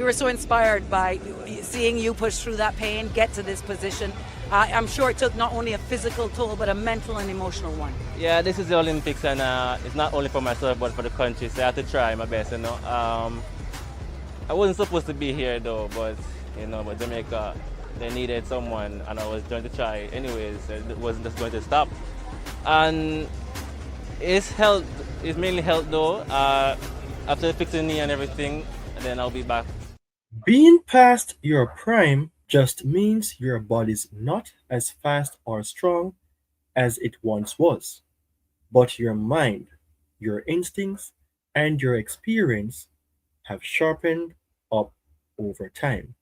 We were so inspired by seeing you push through that pain, get to this position. I'm sure it took not only a physical toll, but a mental and emotional one. Yeah, this is the Olympics, and it's not only for myself but for the country. So I have to try my best. I wasn't supposed to be here though, but Jamaica, they needed someone, and I was going to try anyways. It wasn't just going to stop. And it's health. It's mainly health though. After fixing the knee and everything, and then I'll be back. Being past your prime just means your body's not as fast or strong as it once was, but your mind, your instincts, and your experience have sharpened up over time.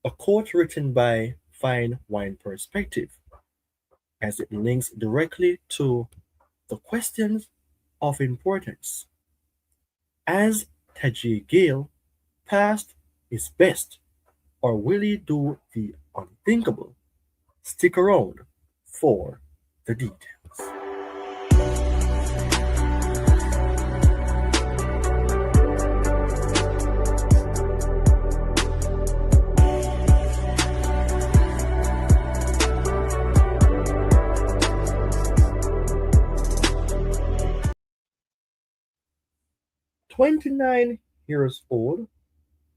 A quote written by Fine Wine Perspective, as it links directly to the questions of importance. As Tajay Gayle passed his best, or will he do the unthinkable? Stick around for the details. 29 years old,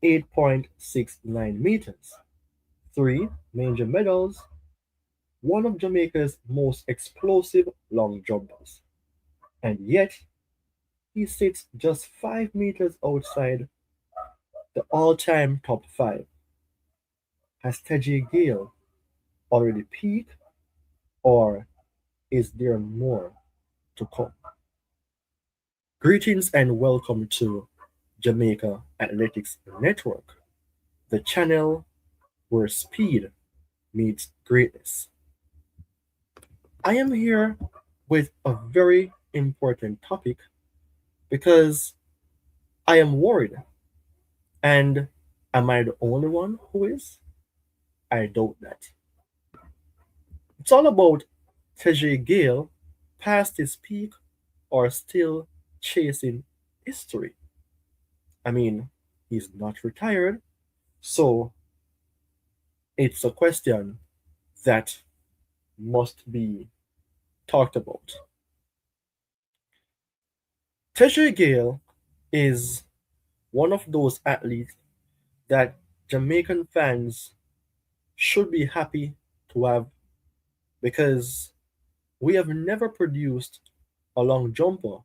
8.69 meters, three major medals, one of Jamaica's most explosive long jumpers. And yet, he sits just 5 meters outside the all time top 5. Has Tajay Gayle already peaked, or is there more to come? Greetings and welcome to Jamaica Athletics Network, the channel where speed meets greatness. I am here with a very important topic because I am worried. And am I the only one who is? I doubt that. It's all about Tajay Gayle past his peak or still chasing history. I mean, he's not retired, so it's a question that must be talked about. Tajay Gayle is one of those athletes that Jamaican fans should be happy to have because we have never produced a long jumper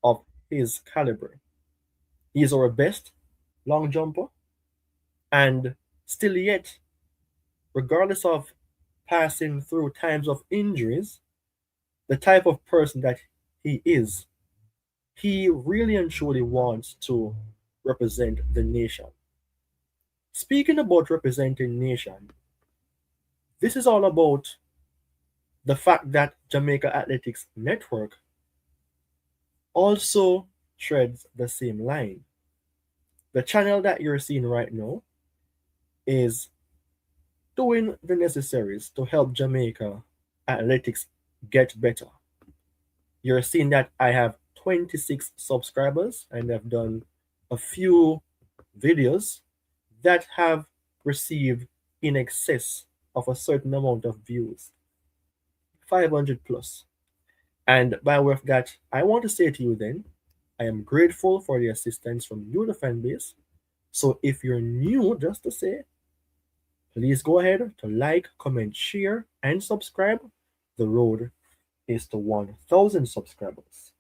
of his caliber. He is our best long jumper, and still yet, regardless of passing through times of injuries, the type of person that he is, he really and truly wants to represent the nation. Speaking about representing nation, this is all about the fact that Jamaica Athletics Network also treads the same line. The channel that you're seeing right now is doing the necessaries to help Jamaica Athletics get better. You're seeing that I have 26 subscribers and I've done a few videos that have received in excess of a certain amount of views, 500 plus. And by way of that, I want to say to you then, I am grateful for the assistance from you, the fan base. So if you're new, just to say, please go ahead to like, comment, share, and subscribe. The road is to 1,000 subscribers.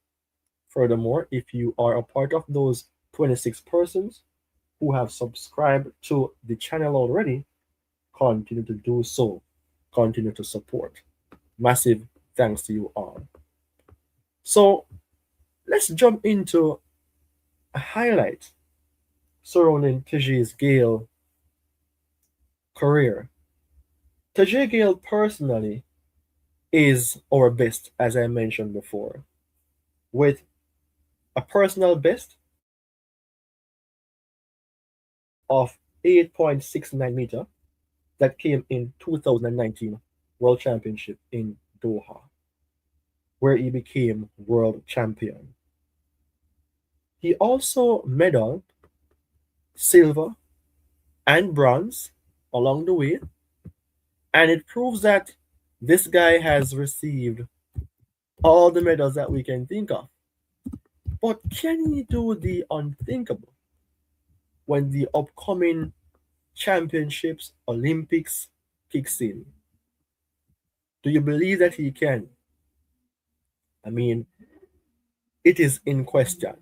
Furthermore, if you are a part of those 26 persons who have subscribed to the channel already, continue to do so. Continue to support. Massive thanks to you all. So let's jump into a highlight surrounding Tajay Gayle career. Tajay Gayle personally is our best, as I mentioned before, with a personal best of 8.69 meter that came in 2019 World Championship in Doha, where he became world champion. He also medaled silver, and bronze along the way. And it proves that this guy has received all the medals that we can think of. But can he do the unthinkable when the upcoming championships, Olympics kicks in? Do you believe that he can? I mean, it is in question.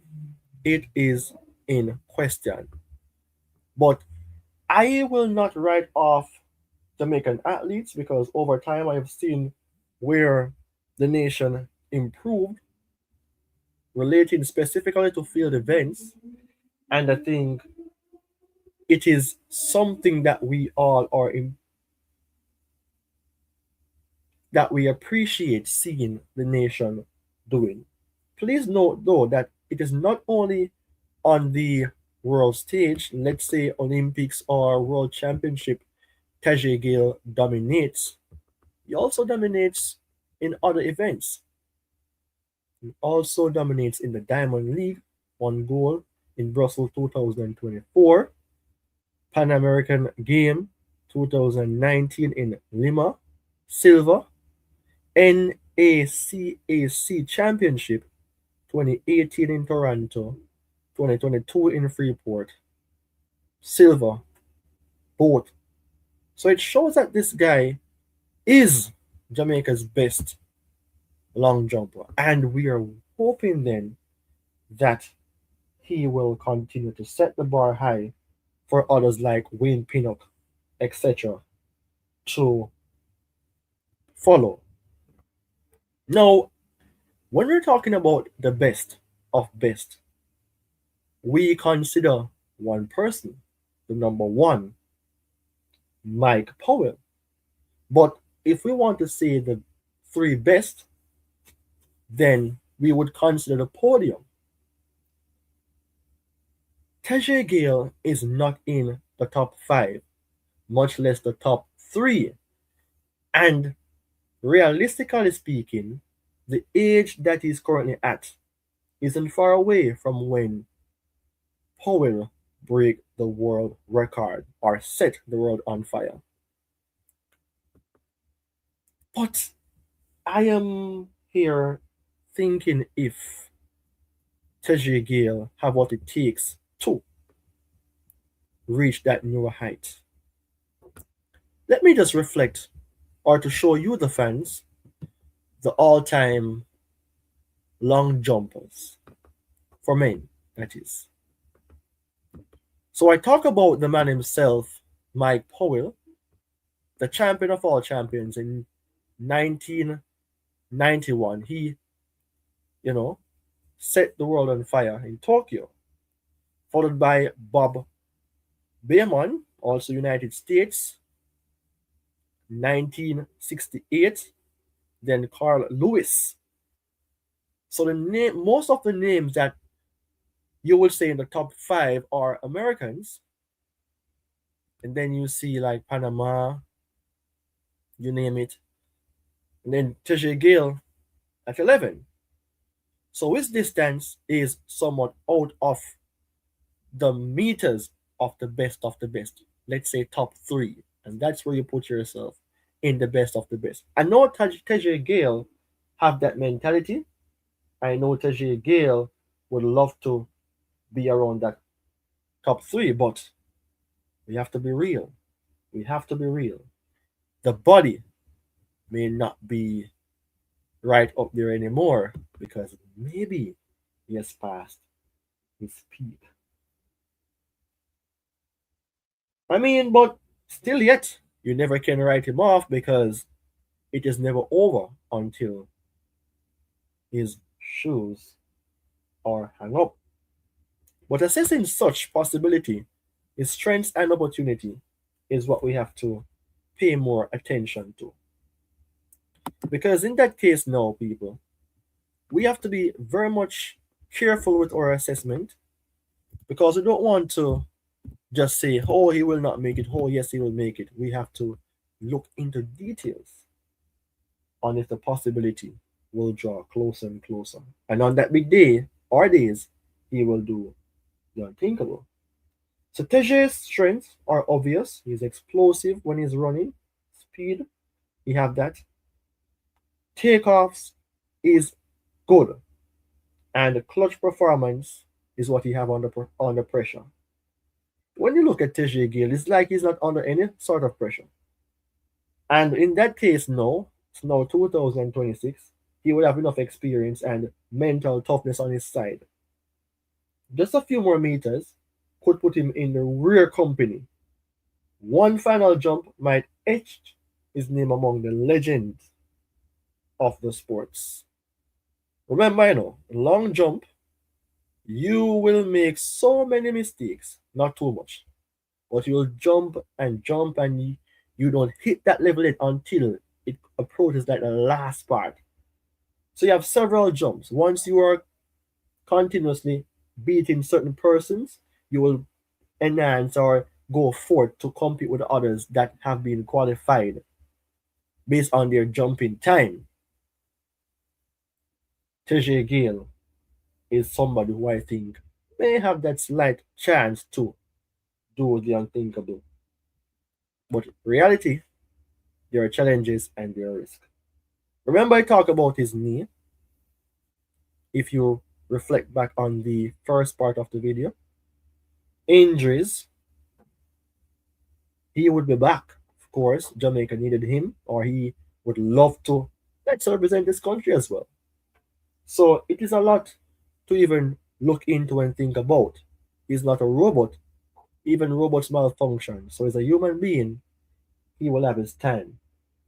It is in question. But I will not write off Jamaican athletes because over time I have seen where the nation improved relating specifically to field events. And I think it is something that we all are in, that we appreciate seeing the nation doing. Please note though that it is not only on the world stage, let's say Olympics or World Championship, Tajay Gayle dominates. He also dominates in other events. He also dominates in the Diamond League, one goal in Brussels 2024, Pan American Game 2019 in Lima, silver, NACAC Championship 2018 in Toronto, 2022 in Freeport, silver, both. So it shows that this guy is Jamaica's best long jumper. And we are hoping then that he will continue to set the bar high for others like Wayne Pinnock, etc., to follow. Now, when we're talking about the best of best, we consider one person, the number one, Mike Powell. But if we want to say the three best, then we would consider the podium. Tajay Gayle is not in the top five, much less the top three. And realistically speaking, the age that he's currently at isn't far away from when Powell break the world record or set the world on fire. But I am here thinking if Tajay Gayle have what it takes to reach that new height. Let me just reflect, or to show you the fans, the all-time long jumpers for men, that is. So I talk about the man himself, Mike Powell, the champion of all champions in 1991. He, you know, set the world on fire in Tokyo, followed by Bob Beamon, also United States, 1968, then Carl Lewis. So most of the names that you will say in the top five are Americans, and then you see like Panama, you name it, and then Tajay Gayle at 11. So his distance is somewhat out of the meters of the best of the best. Let's say top three, and that's where you put yourself in the best of the best. I know Tajay Gayle have that mentality. I know Tajay Gayle would love to be around that top three, but we have to be real. We have to be real. The body may not be right up there anymore because maybe he has passed his peak. I mean, but still yet, you never can write him off because it is never over until his shoes are hung up. But assessing such possibility, his strengths and opportunity is what we have to pay more attention to. Because in that case now, people, we have to be very much careful with our assessment because we don't want to just say, oh, he will not make it, oh, yes, he will make it. We have to look into details on if the possibility will draw closer and closer. And on that big day or days, he will do the unthinkable. So Tajay's strengths are obvious. He's explosive when he's running. Speed, he have that. Takeoffs is good. And the clutch performance is what he have under pressure. When you look at Tajay Gayle, it's like he's not under any sort of pressure. And in that case, no, it's now 2026, he would have enough experience and mental toughness on his side. Just a few more meters could put him in the rear company. One final jump might etch his name among the legends of the sports. Remember, long jump, you will make so many mistakes, not too much, but you'll jump and you don't hit that level yet until it approaches like the last part. So you have several jumps. Once you are continuously beating certain persons, you will enhance or go forth to compete with others that have been qualified based on their jumping time. Tajay Gayle is somebody who I think may have that slight chance to do the unthinkable. But reality, there are challenges and there are risks. Remember I talked about his knee. If you reflect back on the first part of the video, injuries, he would be back. Of course, Jamaica needed him, or he would love to let's represent this country as well. So it is a lot to even look into and think about. He's not a robot. Even robots malfunction. So as a human being, he will have his time.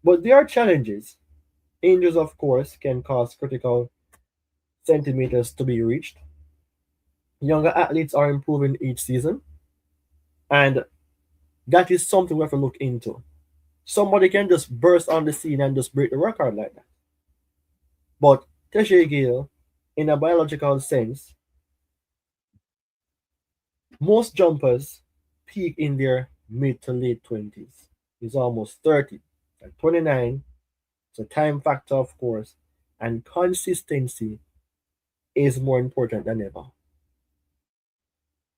But there are challenges. Injuries, of course, can cause critical centimeters to be reached. Younger athletes are improving each season, and that is something we have to look into. Somebody can just burst on the scene and just break the record like that. But Tajay Gayle, in a biological sense, most jumpers peak in their mid to late 20s. He's almost 30. At 29, it's a time factor, of course, and consistency is more important than ever.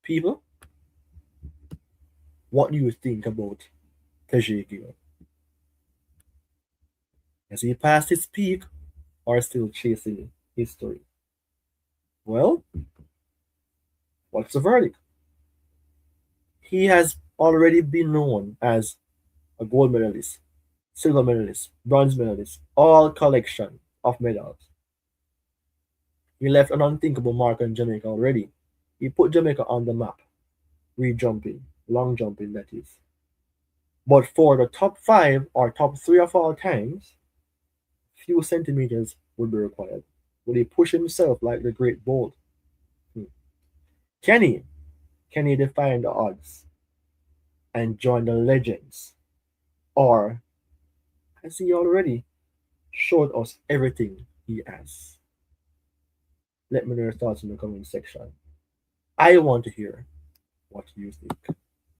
People, what do you think about Tajay Gayle? Has he passed his peak or still chasing history? Well, what's the verdict? He has already been known as a gold medalist, silver medalist, bronze medalist, all collection of medals. He left an unthinkable mark on Jamaica already. He put Jamaica on the map, re-jumping, long jumping that is. But for the top five or top three of all times, few centimeters would be required. Will he push himself like the great Bolt? Hmm. Can he? Can he defy the odds and join the legends? Or has he already showed us everything he has? Let me know your thoughts in the comment section. I want to hear what you think.